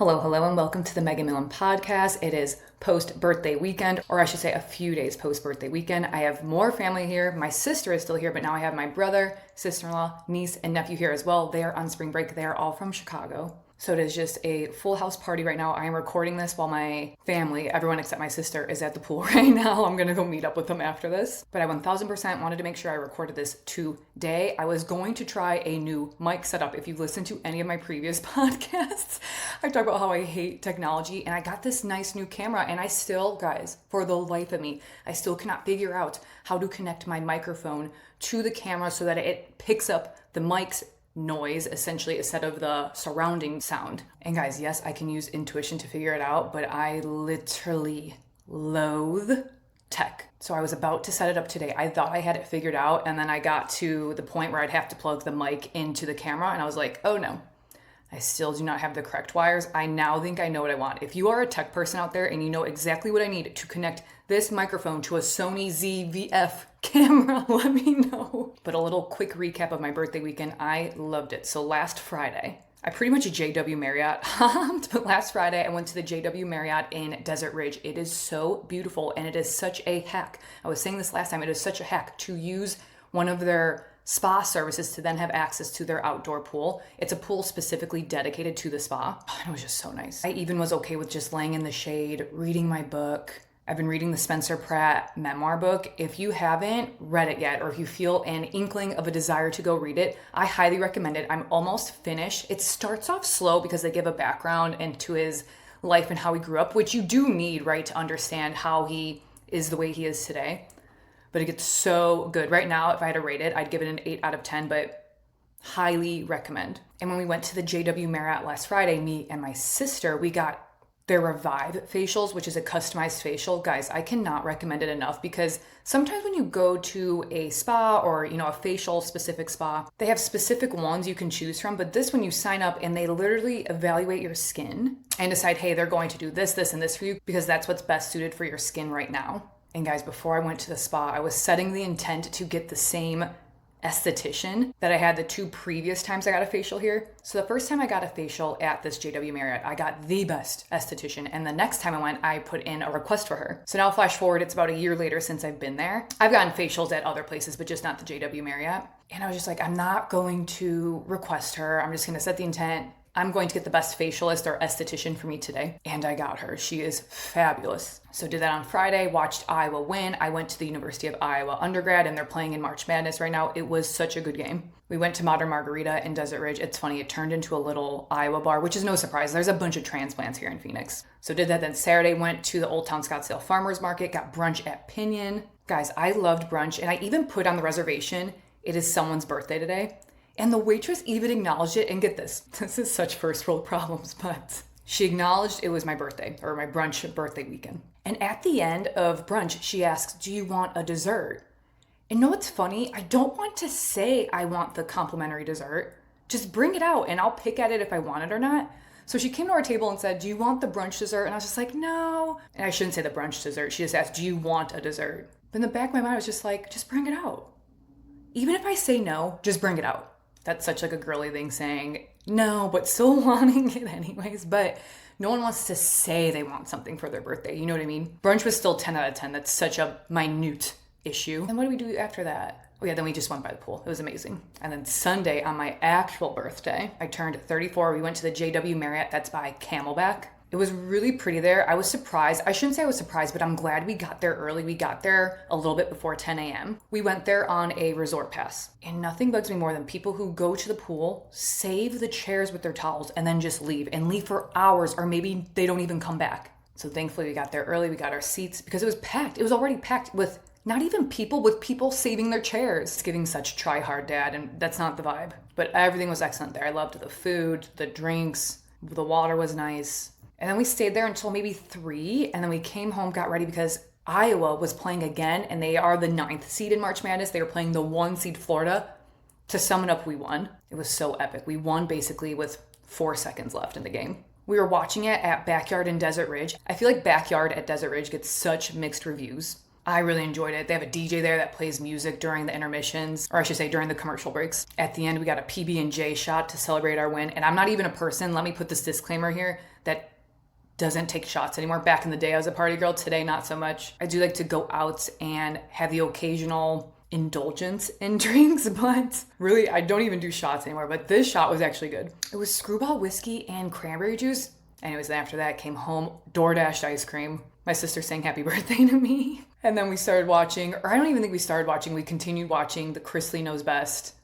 Hello, and welcome to the Megan Millen podcast. It is post-birthday weekend, or I should say a few days post-birthday weekend. I have more family here. My sister is still here, but now I have my brother, sister-in-law, niece, and nephew here as well. They are on spring break. They are all from Chicago. So it is just a full house party right now. I am recording this while my family, everyone except my sister, is at the pool right now. I'm gonna go meet up with them after this. But I 1000% wanted to make sure I recorded this today. I was going to try a new mic setup. If you've listened to any of my previous podcasts, I talk about how I hate technology, and I got this nice new camera, and I still, guys, for the life of me, I still cannot figure out how to connect my microphone to the camera so that it picks up the mic's noise essentially instead of the surrounding sound. And guys, yes, I can use intuition to figure it out, but I literally loathe tech. So I was about to set it up today. I thought I had it figured out, and then I got to the point where I'd have to plug the mic into the camera, and I was like, oh no, I still do not have the correct wires. I now think I know what I want. If you are a tech person out there and you know exactly what I need to connect this microphone to a Sony ZV-F camera, let me know. But a little quick recap of my birthday weekend. I loved it. So last Friday, I pretty much JW Marriott hopped, but last Friday I went to the JW Marriott in Desert Ridge. It is so beautiful, and it is such a hack. I was saying this last time, it is such a hack to use one of their spa services to then have access to their outdoor pool. It's a pool specifically dedicated to the spa. Oh, it was just so nice. I even was okay with just laying in the shade, reading my book. I've been reading the Spencer Pratt memoir book. If you haven't read it yet, or if you feel an inkling of a desire to go read it, I highly recommend it. I'm almost finished. It starts off slow because they give a background into his life and how he grew up, which you do need, right, to understand how he is the way he is today. But it gets so good. Right now, if I had to rate it, I'd give it an 8 out of 10, but highly recommend. And when we went to the JW Marriott last Friday, me and my sister, we got their Revive facials, which is a customized facial. Guys, I cannot recommend it enough, because sometimes when you go to a spa or, a facial specific spa, they have specific ones you can choose from. But this one, you sign up and they literally evaluate your skin and decide, hey, they're going to do this, this, and this for you because that's what's best suited for your skin right now. And guys, before I went to the spa, I was setting the intent to get the same esthetician that I had the 2 previous times I got a facial here. So the first time I got a facial at this JW Marriott, I got the best esthetician. And the next time I went, I put in a request for her. So now flash forward, it's about a year later since I've been there. I've gotten facials at other places, but just not the JW Marriott. And I was just like, I'm not going to request her. I'm just going to set the intent. I'm going to get the best facialist or esthetician for me today. And I got her. She is fabulous. So did that on Friday, watched Iowa win. I went to the University of Iowa undergrad, and they're playing in March Madness right now. It was such a good game. We went to Modern Margarita in Desert Ridge. It's funny, it turned into a little Iowa bar, which is no surprise. There's a bunch of transplants here in Phoenix. So did that. Then Saturday, went to the Old Town Scottsdale Farmers Market, got brunch at Pinion. Guys, I loved brunch, and I even put on the reservation, it is someone's birthday today. And the waitress even acknowledged it. And get this is such first world problems, but she acknowledged it was my birthday, or my brunch birthday weekend. And at the end of brunch, she asks, do you want a dessert? And know what's funny? I don't want to say I want the complimentary dessert. Just bring it out and I'll pick at it if I want it or not. So she came to our table and said, do you want the brunch dessert? And I was just like, no. And I shouldn't say the brunch dessert. She just asked, do you want a dessert? But in the back of my mind, I was just like, just bring it out. Even if I say no, just bring it out. That's such like a girly thing, saying no, but still wanting it anyways. But no one wants to say they want something for their birthday. You know what I mean? Brunch was still 10 out of 10. That's such a minute issue. And what do we do after that? Oh yeah, then we just went by the pool. It was amazing. And then Sunday, on my actual birthday, I turned 34. We went to the JW Marriott. That's by Camelback. It was really pretty there. I was surprised. I shouldn't say I was surprised, but I'm glad we got there early. We got there a little bit before 10 a.m. We went there on a resort pass. And nothing bugs me more than people who go to the pool, save the chairs with their towels, and then just leave. And leave for hours, or maybe they don't even come back. So thankfully we got there early. We got our seats because it was packed. It was already packed with not even people, with people saving their chairs. It's giving such try hard dad, and that's not the vibe. But everything was excellent there. I loved the food, the drinks, the water was nice. And then we stayed there until maybe 3, and then we came home, got ready because Iowa was playing again, and they are the 9th seed in March Madness. They were playing the 1 seed Florida. To sum it up, we won. It was so epic. We won basically with 4 seconds left in the game. We were watching it at Backyard in Desert Ridge. I feel like Backyard at Desert Ridge gets such mixed reviews. I really enjoyed it. They have a DJ there that plays music during the intermissions, or I should say during the commercial breaks. At the end, we got a PB&J shot to celebrate our win. And I'm not even a person, let me put this disclaimer here, that doesn't take shots anymore. Back in the day, I was a party girl. Today, not so much. I do like to go out and have the occasional indulgence in drinks, but really, I don't even do shots anymore. But this shot was actually good. It was Screwball whiskey and cranberry juice. Anyways, after that, came home, DoorDashed ice cream. My sister sang happy birthday to me. And then we started watching, or I don't even think we started watching, we continued watching the Chrisley Knows Best.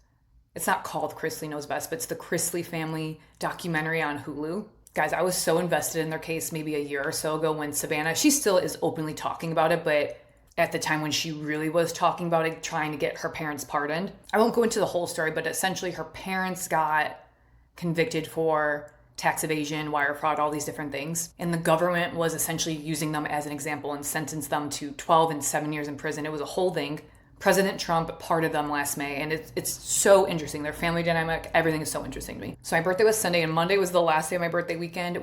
It's not called Chrisley Knows Best, but it's the Chrisley family documentary on Hulu. Guys, I was so invested in their case maybe a year or so ago when Savannah, she still is openly talking about it, but at the time when she really was talking about it, trying to get her parents pardoned. I won't go into the whole story, but essentially her parents got convicted for tax evasion, wire fraud, all these different things. And the government was essentially using them as an example and sentenced them to 12 and 7 years in prison. It was a whole thing. President Trump pardoned them last May, and it's so interesting. Their family dynamic, everything is so interesting to me. So my birthday was Sunday, and Monday was the last day of my birthday weekend.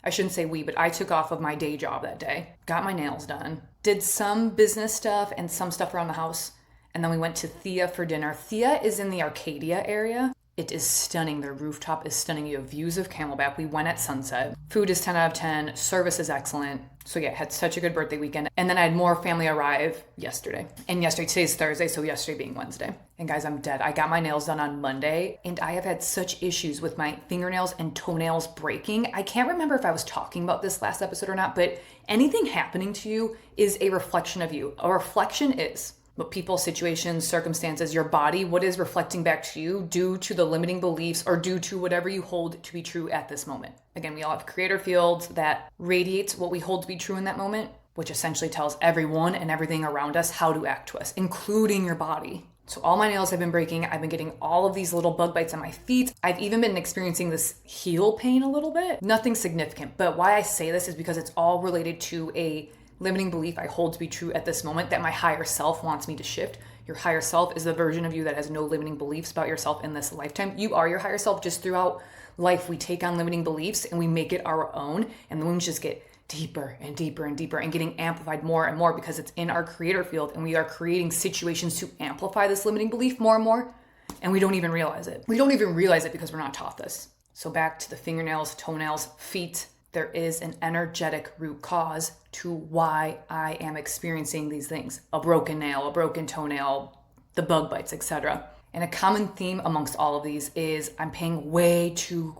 I shouldn't say we, but I took off of my day job that day, got my nails done, did some business stuff and some stuff around the house, and then we went to Thea for dinner. Thea is in the Arcadia area. It is stunning. Their rooftop is stunning. You have views of Camelback. We went at sunset. Food is 10 out of 10. Service is excellent. So yeah, had such a good birthday weekend. And then I had more family arrive yesterday. And today's Thursday, so yesterday being Wednesday. And guys, I'm dead. I got my nails done on Monday, and I have had such issues with my fingernails and toenails breaking. I can't remember if I was talking about this last episode or not, but anything happening to you is a reflection of you. A reflection is but people, situations, circumstances, your body, what is reflecting back to you due to the limiting beliefs or due to whatever you hold to be true at this moment. Again, we all have creator fields that radiates what we hold to be true in that moment, which essentially tells everyone and everything around us how to act to us, including your body. So all my nails have been breaking. I've been getting all of these little bug bites on my feet. I've even been experiencing this heel pain a little bit. Nothing significant, but why I say this is because it's all related to a limiting belief I hold to be true at this moment that my higher self wants me to shift. Your higher self is the version of you that has no limiting beliefs about yourself in this lifetime. You are your higher self. Just throughout life, we take on limiting beliefs and we make it our own, and the wounds just get deeper and deeper and deeper and getting amplified more and more because it's in our creator field, and we are creating situations to amplify this limiting belief more and more, and we don't even realize it. We don't even realize it because we're not taught this. So back to the fingernails, toenails, feet. There is an energetic root cause to why I am experiencing these things. A broken nail, a broken toenail, the bug bites, etc. And a common theme amongst all of these is I'm paying way too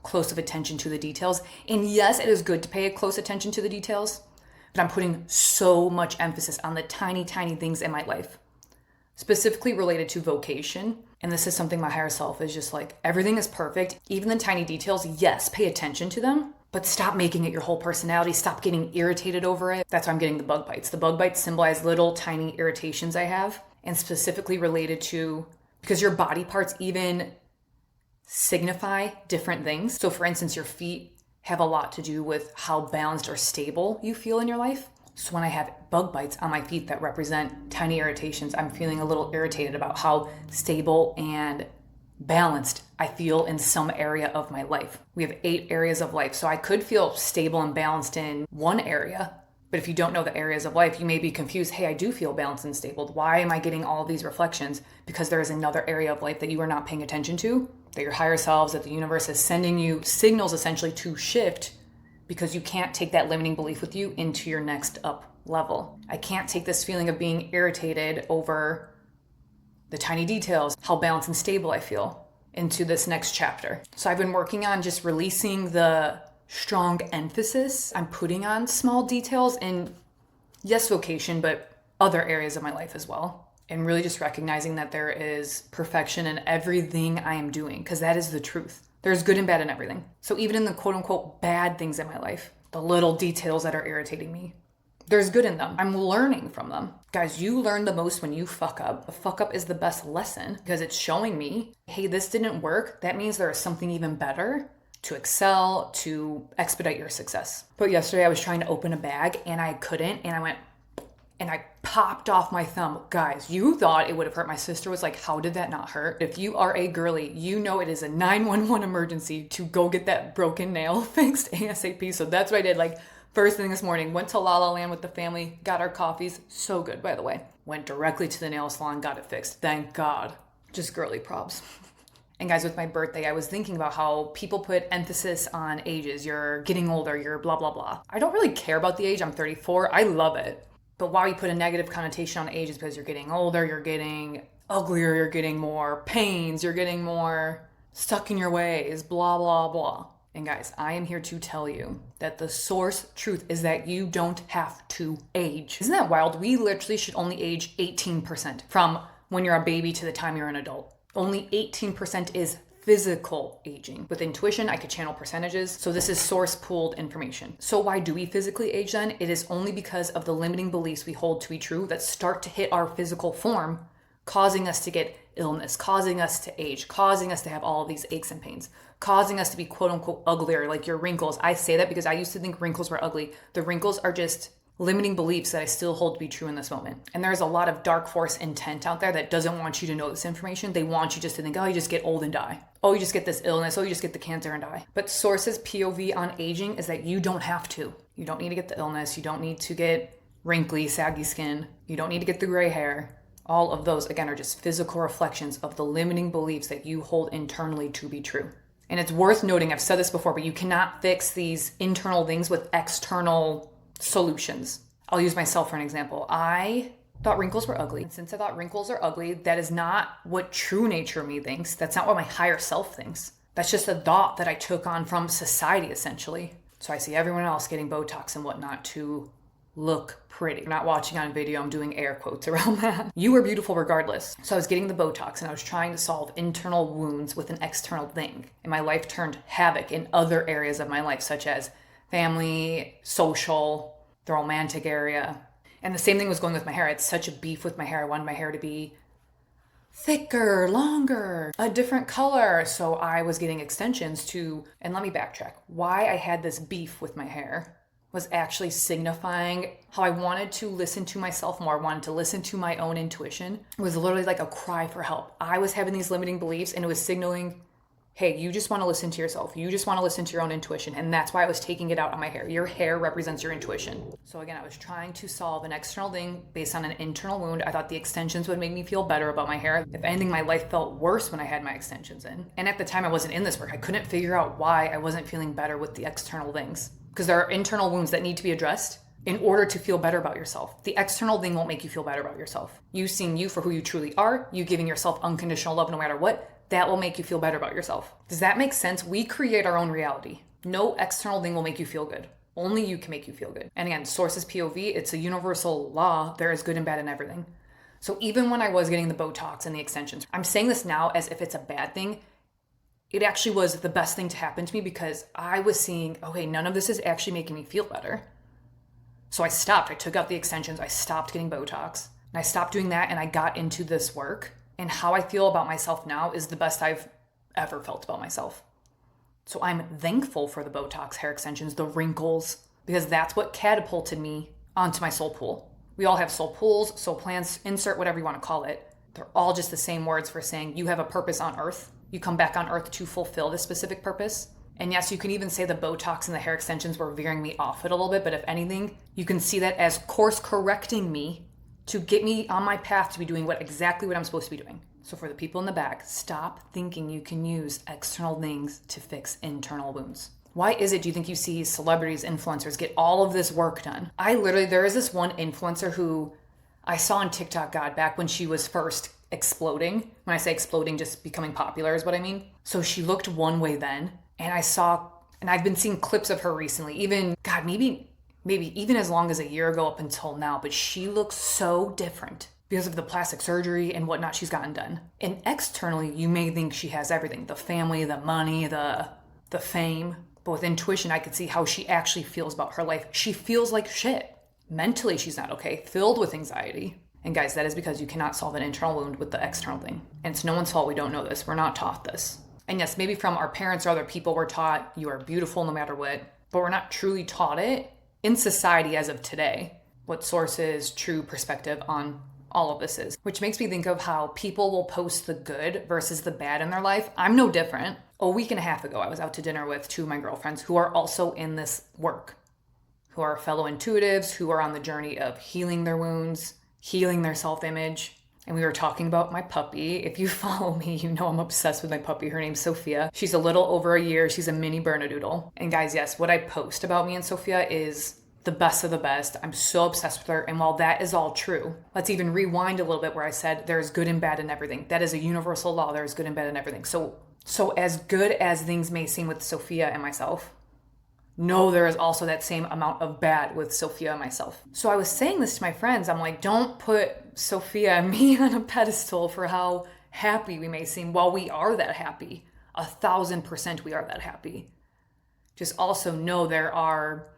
close of attention to the details. And yes, it is good to pay close attention to the details, but I'm putting so much emphasis on the tiny, tiny things in my life, specifically related to vocation. And this is something my higher self is just like, everything is perfect. Even the tiny details, yes, pay attention to them, but stop making it your whole personality. Stop getting irritated over it. That's why I'm getting the bug bites. The bug bites symbolize little tiny irritations I have, and specifically related to, because your body parts even signify different things. So for instance, your feet have a lot to do with how balanced or stable you feel in your life. So when I have bug bites on my feet that represent tiny irritations, I'm feeling a little irritated about how stable and balanced I feel in some area of my life. We have 8 areas of life. So I could feel stable and balanced in one area, but if you don't know the areas of life, you may be confused. Hey, I do feel balanced and stable. Why am I getting all these reflections? Because there is another area of life that you are not paying attention to, that your higher selves, that the universe is sending you signals essentially to shift, because you can't take that limiting belief with you into your next up level. I can't take this feeling of being irritated over the tiny details, how balanced and stable I feel, into this next chapter. So I've been working on just releasing the strong emphasis I'm putting on small details in, yes, vocation, but other areas of my life as well. And really just recognizing that there is perfection in everything I am doing, because that is the truth. There's good and bad in everything. So even in the quote unquote bad things in my life, the little details that are irritating me, there's good in them. I'm learning from them. Guys, you learn the most when you fuck up. A fuck up is the best lesson because it's showing me, hey, this didn't work. That means there is something even better to excel, to expedite your success. But yesterday I was trying to open a bag and I couldn't, and I went, and I popped off my thumb. Guys, you thought it would have hurt. My sister was like, how did that not hurt? If you are a girly, you know it is a 911 emergency to go get that broken nail fixed ASAP. So that's what I did. Like, First thing this morning, went to La La Land with the family, got our coffees. So good, by the way. Went directly to the nail salon, got it fixed. Thank God. Just girly props. And guys, with my birthday, I was thinking about how people put emphasis on ages. You're getting older, you're blah, blah, blah. I don't really care about the age. I'm 34. I love it. But why you put a negative connotation on age is because you're getting older, you're getting uglier, you're getting more pains, you're getting more stuck in your ways, blah, blah, blah. And guys, I am here to tell you that the source truth is that you don't have to age. Isn't that wild? We literally should only age 18% from when you're a baby to the time you're an adult. Only 18% is physical aging. With intuition, I could channel percentages. So this is source pooled information. So why do we physically age then? It is only because of the limiting beliefs we hold to be true that start to hit our physical form, causing us to get illness, causing us to age, causing us to have all of these aches and pains, causing us to be quote unquote uglier, like your wrinkles. I say that because I used to think wrinkles were ugly. The wrinkles are just limiting beliefs that I still hold to be true in this moment. And there's a lot of dark force intent out there that doesn't want you to know this information. They want you just to think, oh, you just get old and die. Oh, you just get this illness. Oh, you just get the cancer and die. But Source's POV on aging is that you don't have to. You don't need to get the illness. You don't need to get wrinkly, saggy skin. You don't need to get the gray hair. All of those, again, are just physical reflections of the limiting beliefs that you hold internally to be true. And it's worth noting, I've said this before, but you cannot fix these internal things with external solutions. I'll use myself for an example. I thought wrinkles were ugly. And since I thought wrinkles are ugly, that is not what true nature of me thinks. That's not what my higher self thinks. That's just a thought that I took on from society, essentially. So I see everyone else getting Botox and whatnot to look pretty. I'm not watching on video, I'm doing air quotes around that. You were beautiful regardless. So I was getting the Botox and I was trying to solve internal wounds with an external thing. And my life turned havoc in other areas of my life, such as family, social, the romantic area. And the same thing was going with my hair. I had such a beef with my hair. I wanted my hair to be thicker, longer, a different color. So I was getting extensions to, and let me backtrack. Why I had this beef with my hair was actually signifying how I wanted to listen to myself more, wanted to listen to my own intuition. It was literally like a cry for help. I was having these limiting beliefs and it was signaling, hey, you just want to listen to yourself. You just want to listen to your own intuition. And that's why I was taking it out on my hair. Your hair represents your intuition. So again, I was trying to solve an external thing based on an internal wound. I thought the extensions would make me feel better about my hair. If anything, my life felt worse when I had my extensions in. And at the time I wasn't in this work. I couldn't figure out why I wasn't feeling better with the external things. Because there are internal wounds that need to be addressed in order to feel better about yourself. The external thing won't make you feel better about yourself. You seeing you for who you truly are, you giving yourself unconditional love no matter what, that will make you feel better about yourself. Does that make sense? We create our own reality. No external thing will make you feel good. Only you can make you feel good. And again, Source's POV, it's a universal law. There is good and bad in everything. So even when I was getting the Botox and the extensions, I'm saying this now as if it's a bad thing. It actually was the best thing to happen to me because I was seeing, okay, none of this is actually making me feel better. So I stopped. I took out the extensions. I stopped getting Botox. And I stopped doing that and I got into this work. And how I feel about myself now is the best I've ever felt about myself. So I'm thankful for the Botox, hair extensions, the wrinkles, because that's what catapulted me onto my soul pool. We all have soul pools, soul plans, insert whatever you want to call it. They're all just the same words for saying you have a purpose on earth. You come back on earth to fulfill this specific purpose. And yes, you can even say the Botox and the hair extensions were veering me off it a little bit, but if anything, you can see that as course correcting me to get me on my path to be doing exactly what I'm supposed to be doing. So for the people in the back, stop thinking you can use external things to fix internal wounds. Why is it, do you think you see celebrities, influencers get all of this work done? There is this one influencer who I saw on TikTok, God, back when she was first exploding. When I say exploding, just becoming popular is what I mean. So she looked one way then, and I've been seeing clips of her recently, even, God, maybe even as long as a year ago up until now, but she looks so different because of the plastic surgery and whatnot she's gotten done. And externally, you may think she has everything, the family, the money, the fame, but with intuition, I could see how she actually feels about her life. She feels like shit. Mentally, she's not okay, filled with anxiety. And guys, that is because you cannot solve an internal wound with the external thing. And it's no one's fault we don't know this. We're not taught this. And yes, maybe from our parents or other people, we're taught you are beautiful no matter what, but we're not truly taught it in society as of today, what Source's true perspective on all of this is. Which makes me think of how people will post the good versus the bad in their life. I'm no different. A week and a half ago, I was out to dinner with two of my girlfriends who are also in this work, who are fellow intuitives, who are on the journey of healing their wounds, healing their self-image. And we were talking about my puppy. If you follow me, you know I'm obsessed with my puppy. Her name's Sophia. She's a little over a year. She's a mini Bernedoodle. And guys, yes, what I post about me and Sophia is the best of the best. I'm so obsessed with her. And while that is all true, let's even rewind a little bit where I said there's good and bad in everything. That is a universal law. There's good and bad in everything. So as good as things may seem with Sophia and myself, no, there is also that same amount of bad with Sophia and myself. So I was saying this to my friends. I'm like, don't put Sophia and me on a pedestal for how happy we may seem. While we are that happy, 1,000% we are that happy. Just also know there are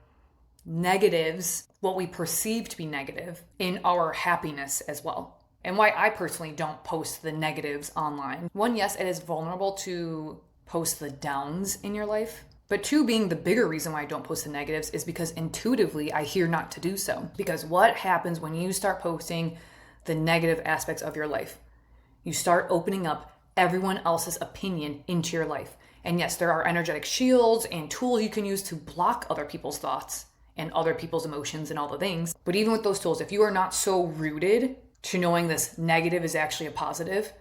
negatives, what we perceive to be negative, in our happiness as well. And why I personally don't post the negatives online. One, yes, it is vulnerable to post the downs in your life. But two, being the bigger reason why I don't post the negatives is because intuitively I hear not to do so. Because what happens when you start posting the negative aspects of your life? You start opening up everyone else's opinion into your life. And yes, there are energetic shields and tools you can use to block other people's thoughts and other people's emotions and all the things. But even with those tools, if you are not so rooted to knowing this negative is actually a positive,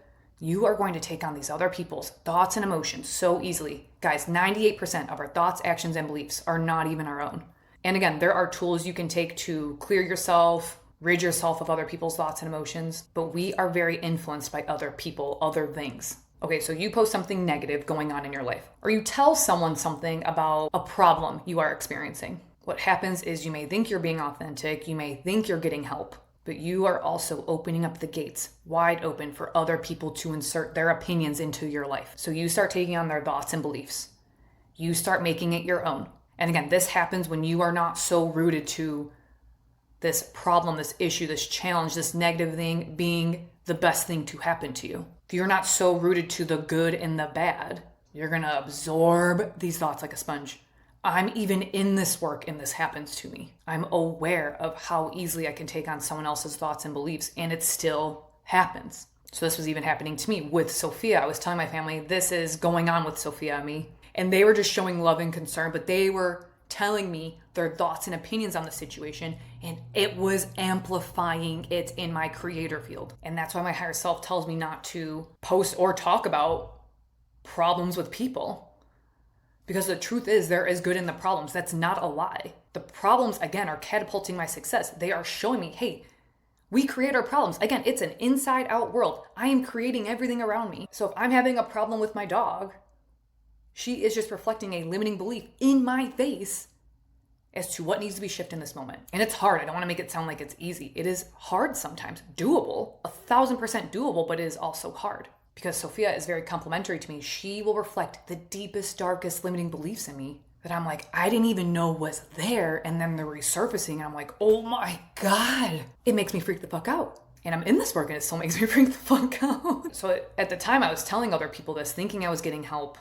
you are going to take on these other people's thoughts and emotions so easily. Guys, 98% of our thoughts, actions, and beliefs are not even our own. And again, there are tools you can take to clear yourself, rid yourself of other people's thoughts and emotions, but we are very influenced by other people, other things. Okay, so you post something negative going on in your life, or you tell someone something about a problem you are experiencing. What happens is you may think you're being authentic, you may think you're getting help, but you are also opening up the gates wide open for other people to insert their opinions into your life. So you start taking on their thoughts and beliefs. You start making it your own. And again, this happens when you are not so rooted to this problem, this issue, this challenge, this negative thing being the best thing to happen to you. If you're not so rooted to the good and the bad, you're going to absorb these thoughts like a sponge. I'm even in this work and this happens to me. I'm aware of how easily I can take on someone else's thoughts and beliefs, and it still happens. So this was even happening to me with Sophia. I was telling my family, this is going on with Sophia and me. And they were just showing love and concern, but they were telling me their thoughts and opinions on the situation, and it was amplifying it in my creator field. And that's why my higher self tells me not to post or talk about problems with people. Because the truth is, there is good in the problems. That's not a lie. The problems, again, are catapulting my success. They are showing me, hey, we create our problems. Again, it's an inside-out world. I am creating everything around me. So if I'm having a problem with my dog, she is just reflecting a limiting belief in my face as to what needs to be shifted in this moment. And it's hard. I don't want to make it sound like it's easy. It is hard sometimes. Doable, 1,000% doable, but it is also hard. Because Sophia is very complimentary to me. She will reflect the deepest, darkest limiting beliefs in me that I'm like, I didn't even know was there. And then they're resurfacing and I'm like, oh my God. It makes me freak the fuck out. And I'm in this work and it still makes me freak the fuck out. So at the time I was telling other people this, thinking I was getting help,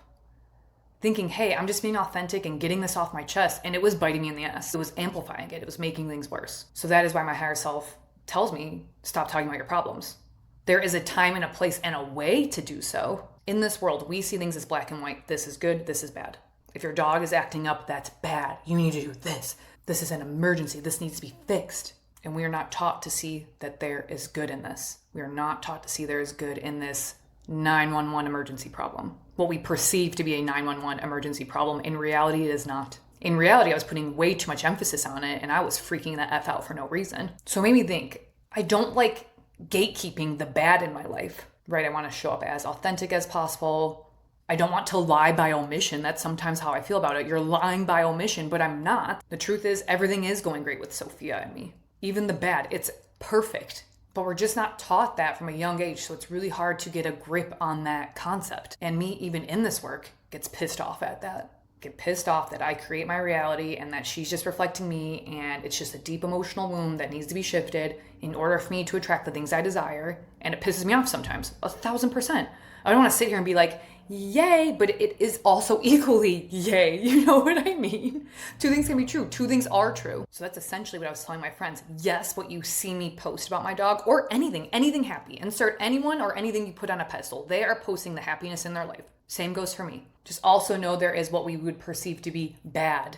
thinking, hey, I'm just being authentic and getting this off my chest. And it was biting me in the ass. It was amplifying it. It was making things worse. So that is why my higher self tells me, stop talking about your problems. There is a time and a place and a way to do so. In this world, we see things as black and white. This is good, this is bad. If your dog is acting up, that's bad. You need to do this. This is an emergency. This needs to be fixed. And we are not taught to see that there is good in this. We are not taught to see there is good in this 911 emergency problem. What we perceive to be a 911 emergency problem, in reality, it is not. In reality, I was putting way too much emphasis on it and I was freaking the F out for no reason. So it made me think, I don't like gatekeeping the bad in my life, right? I want to show up as authentic as possible. I don't want to lie by omission. That's sometimes how I feel about it. You're lying by omission, but I'm not. The truth is, everything is going great with Sophia and me. Even the bad, it's perfect. But we're just not taught that from a young age, so it's really hard to get a grip on that concept. And me, even in this work, gets pissed off at that. Get pissed off that I create my reality and that she's just reflecting me and it's just a deep emotional wound that needs to be shifted in order for me to attract the things I desire. And it pisses me off sometimes, 1,000%. I don't want to sit here and be like, yay, but it is also equally yay. You know what I mean? Two things can be true. Two things are true. So that's essentially what I was telling my friends. Yes, what you see me post about my dog or anything happy. Insert anyone or anything you put on a pedestal. They are posting the happiness in their life. Same goes for me. Just also know there is what we would perceive to be bad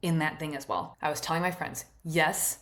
in that thing as well. I was telling my friends, yes,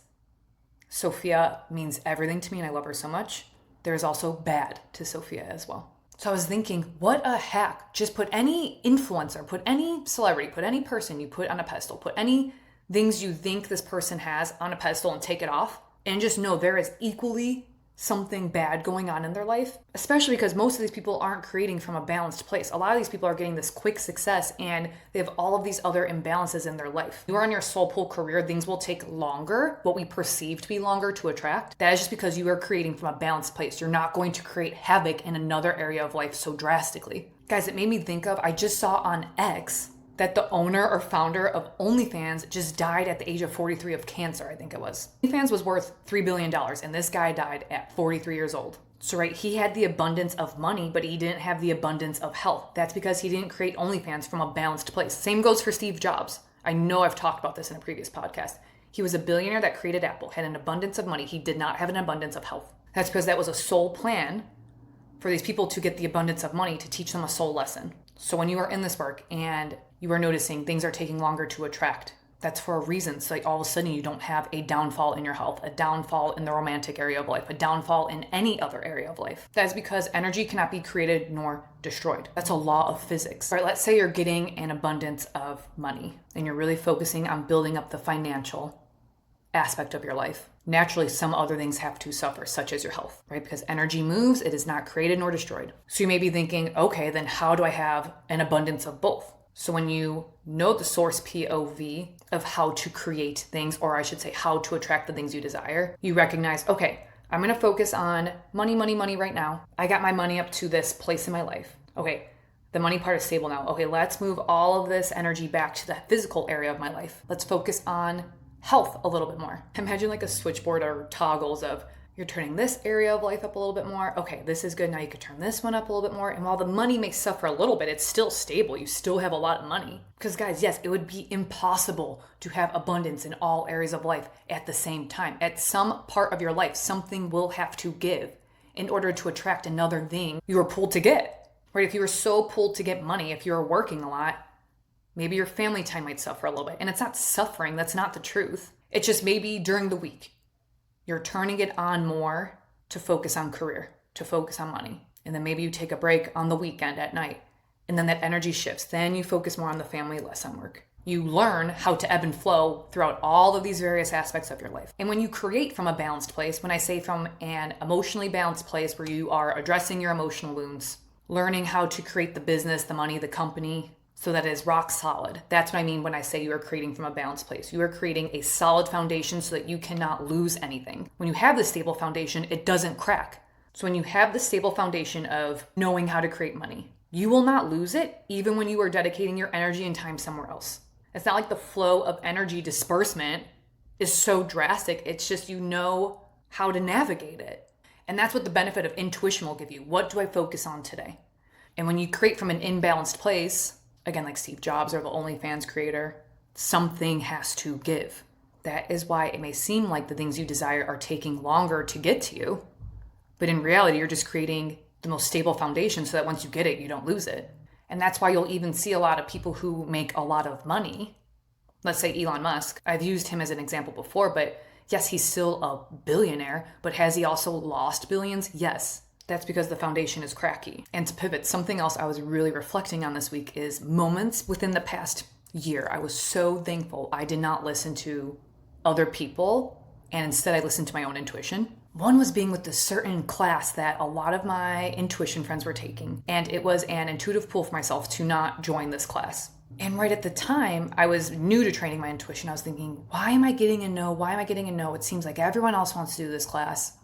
Sophia means everything to me and I love her so much. There's also bad to Sophia as well. So I was thinking, what a hack. Just put any influencer, put any celebrity, put any person you put on a pedestal, put any things you think this person has on a pedestal and take it off. And just know there is equally something bad going on in their life, especially because most of these people aren't creating from a balanced place. A lot of these people are getting this quick success and they have all of these other imbalances in their life. You are in your soul pool career, things will take longer, what we perceive to be longer to attract. That is just because you are creating from a balanced place. You're not going to create havoc in another area of life so drastically. Guys, it made me think of, I just saw on X that the owner or founder of OnlyFans just died at the age of 43 of cancer, I think it was. OnlyFans was worth $3 billion and this guy died at 43 years old. So right, he had the abundance of money, but he didn't have the abundance of health. That's because he didn't create OnlyFans from a balanced place. Same goes for Steve Jobs. I know I've talked about this in a previous podcast. He was a billionaire that created Apple, had an abundance of money. He did not have an abundance of health. That's because that was a soul plan for these people to get the abundance of money to teach them a soul lesson. So when you are in this work and you are noticing things are taking longer to attract, that's for a reason. So like all of a sudden you don't have a downfall in your health, a downfall in the romantic area of life, a downfall in any other area of life. That is because energy cannot be created nor destroyed. That's a law of physics. All right, let's say you're getting an abundance of money and you're really focusing on building up the financial aspect of your life. Naturally, some other things have to suffer, such as your health, right? Because energy moves, it is not created nor destroyed. So you may be thinking, okay, then how do I have an abundance of both? So when you know the source POV of how to create things, or I should say how to attract the things you desire, you recognize, okay, I'm going to focus on money, money, money right now. I got my money up to this place in my life. Okay, the money part is stable now. Okay, let's move all of this energy back to the physical area of my life. Let's focus on health a little bit more. Imagine like a switchboard or toggles of you're turning this area of life up a little bit more. Okay, this is good. Now you could turn this one up a little bit more. And while the money may suffer a little bit, it's still stable. You still have a lot of money. Because guys, yes, it would be impossible to have abundance in all areas of life at the same time. At some part of your life, something will have to give in order to attract another thing you are pulled to get. Right? If you were so pulled to get money, if you're working a lot, maybe your family time might suffer a little bit. And it's not suffering. That's not the truth. It's just maybe during the week, you're turning it on more to focus on career, to focus on money. And then maybe you take a break on the weekend at night. And then that energy shifts. Then you focus more on the family, less on work. You learn how to ebb and flow throughout all of these various aspects of your life. And when you create from a balanced place, when I say from an emotionally balanced place where you are addressing your emotional wounds, learning how to create the business, the money, the company, so that it is rock solid. That's what I mean when I say you are creating from a balanced place. You are creating a solid foundation so that you cannot lose anything. When you have the stable foundation, it doesn't crack. So when you have the stable foundation of knowing how to create money, you will not lose it even when you are dedicating your energy and time somewhere else. It's not like the flow of energy disbursement is so drastic. It's just you know how to navigate it. And that's what the benefit of intuition will give you. What do I focus on today? And when you create from an imbalanced place, again, like Steve Jobs or the OnlyFans creator, something has to give. That is why it may seem like the things you desire are taking longer to get to you. But in reality, you're just creating the most stable foundation so that once you get it, you don't lose it. And that's why you'll even see a lot of people who make a lot of money. Let's say Elon Musk. I've used him as an example before, but yes, he's still a billionaire, but has he also lost billions? Yes. That's because the foundation is cracky. And to pivot, something else I was really reflecting on this week is moments within the past year. I was so thankful I did not listen to other people, and instead I listened to my own intuition. One was being with this certain class that a lot of my intuition friends were taking, and it was an intuitive pull for myself to not join this class. And right at the time, I was new to training my intuition. I was thinking, why am I getting a no? Why am I getting a no? It seems like everyone else wants to do this class.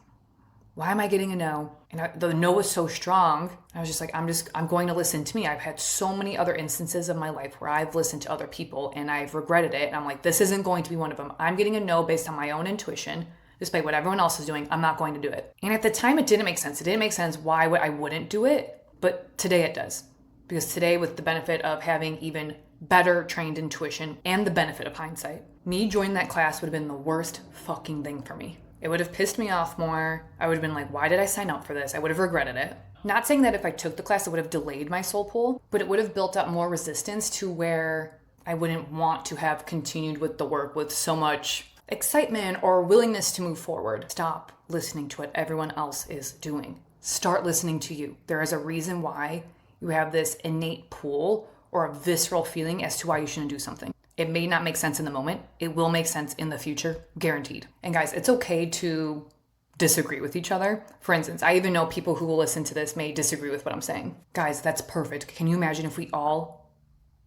Why am I getting a no? And the no was so strong. I was just like, I'm going to listen to me. I've had so many other instances of my life where I've listened to other people and I've regretted it. And I'm like, this isn't going to be one of them. I'm getting a no based on my own intuition. Despite what everyone else is doing, I'm not going to do it. And at the time, it didn't make sense. It didn't make sense why I wouldn't do it. But today it does. Because today, with the benefit of having even better trained intuition and the benefit of hindsight, me joining that class would have been the worst fucking thing for me. It would have pissed me off more. I would have been like, why did I sign up for this? I would have regretted it. Not saying that if I took the class, it would have delayed my soul pull, but it would have built up more resistance to where I wouldn't want to have continued with the work with so much excitement or willingness to move forward. Stop listening to what everyone else is doing. Start listening to you. There is a reason why you have this innate pull or a visceral feeling as to why you shouldn't do something. It may not make sense in the moment. It will make sense in the future, guaranteed. And guys, it's okay to disagree with each other. For instance, I even know people who will listen to this may disagree with what I'm saying. Guys, that's perfect. Can you imagine if we all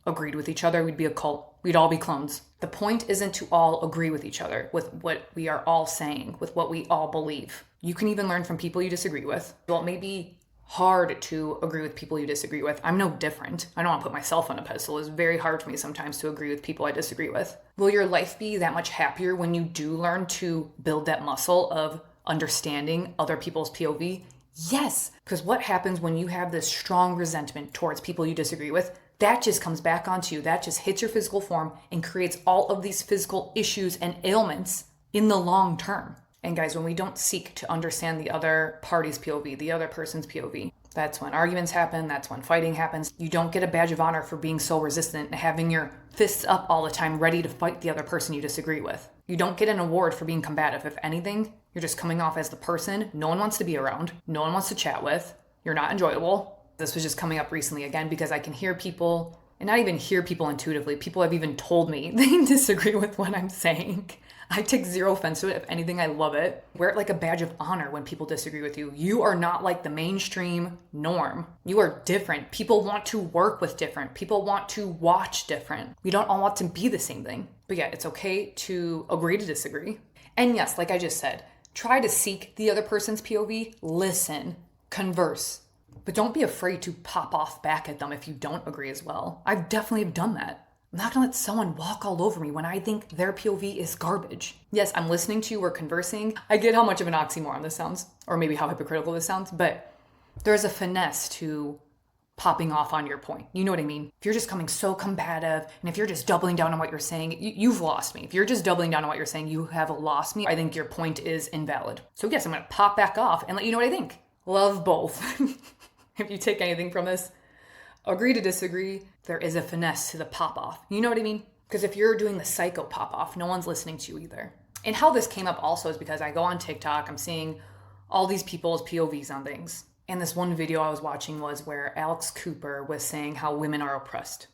agreed with each other? We'd be a cult. We'd all be clones. The point isn't to all agree with each other, with what we are all saying, with what we all believe. You can even learn from people you disagree with. Well, it may be hard to agree with people you disagree with. I'm no different. I don't want to put myself on a pedestal. It's very hard for me sometimes to agree with people I disagree with. Will your life be that much happier when you do learn to build that muscle of understanding other people's POV? Yes, because what happens when you have this strong resentment towards people you disagree with? That just comes back onto you. That just hits your physical form and creates all of these physical issues and ailments in the long term. And guys, when we don't seek to understand the other party's POV, the other person's POV, that's when arguments happen. That's when fighting happens. You don't get a badge of honor for being so resistant and having your fists up all the time, ready to fight the other person you disagree with. You don't get an award for being combative. If anything, you're just coming off as the person no one wants to be around, no one wants to chat with. You're not enjoyable. This was just coming up recently again because I can hear people, and not even hear people intuitively. People have even told me they disagree with what I'm saying. I take zero offense to it. If anything, I love it. Wear it like a badge of honor when people disagree with you. You are not like the mainstream norm. You are different. People want to work with different. People want to watch different. We don't all want to be the same thing. But yeah, it's okay to agree to disagree. And yes, like I just said, try to seek the other person's POV, listen, converse. But don't be afraid to pop off back at them if you don't agree as well. I definitely have done that. I'm not gonna let someone walk all over me when I think their POV is garbage. Yes, I'm listening to you, we're conversing. I get how much of an oxymoron this sounds, or maybe how hypocritical this sounds, but there's a finesse to popping off on your point. You know what I mean? If you're just coming so combative, and if you're just doubling down on what you're saying, you've lost me. If you're just doubling down on what you're saying, you have lost me. I think your point is invalid. So yes, I'm gonna pop back off and let you know what I think. Love both. If you take anything from this, agree to disagree. There is a finesse to the pop off. You know what I mean? Because if you're doing the psycho pop off, no one's listening to you either. And how this came up also is because I go on TikTok, I'm seeing all these people's POVs on things. And this one video I was watching was where Alex Cooper was saying how women are oppressed.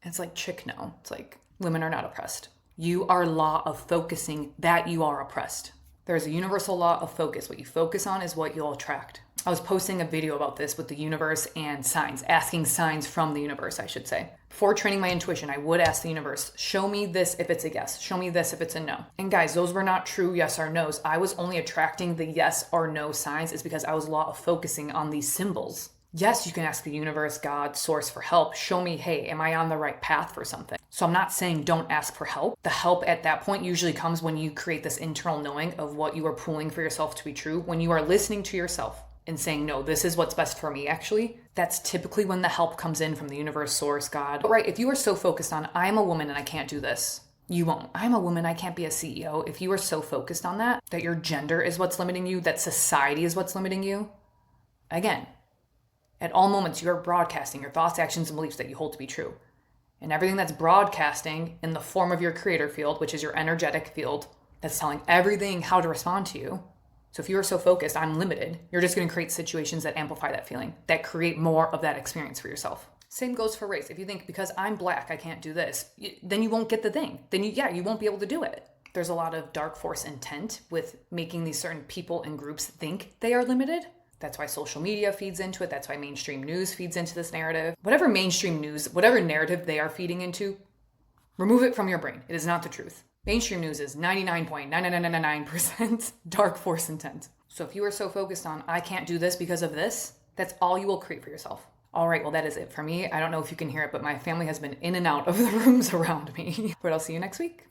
And it's like, chick, no. It's like, women are not oppressed. You are law of focusing that you are oppressed. There's a universal law of focus. What you focus on is what you'll attract. I was posting a video about this with the universe and signs, asking signs from the universe, I should say. Before training my intuition, I would ask the universe, show me this if it's a yes, show me this if it's a no. And guys, those were not true yes or no's. I was only attracting the yes or no signs is because I was law of focusing on these symbols. Yes, you can ask the universe, God, source for help. Show me, hey, am I on the right path for something? So I'm not saying don't ask for help. The help at that point usually comes when you create this internal knowing of what you are pulling for yourself to be true. When you are listening to yourself and saying, no, this is what's best for me, actually, that's typically when the help comes in from the universe, source, God. But right, if you are so focused on, I'm a woman and I can't do this, you won't. I'm a woman, I can't be a CEO. If you are so focused on that your gender is what's limiting you, that society is what's limiting you, again, at all moments, you're broadcasting your thoughts, actions, and beliefs that you hold to be true. And everything that's broadcasting in the form of your creator field, which is your energetic field, that's telling everything how to respond to you. So if you are so focused, I'm limited, you're just going to create situations that amplify that feeling, that create more of that experience for yourself. Same goes for race. If you think because I'm black, I can't do this, then you won't get the thing. Then you won't be able to do it. There's a lot of dark force intent with making these certain people and groups think they are limited. That's why social media feeds into it. That's why mainstream news feeds into this narrative. Whatever mainstream news, whatever narrative they are feeding into, remove it from your brain. It is not the truth. Mainstream news is 99.99999% dark force intent. So if you are so focused on, I can't do this because of this, that's all you will create for yourself. All right, well, that is it for me. I don't know if you can hear it, but my family has been in and out of the rooms around me. But I'll see you next week.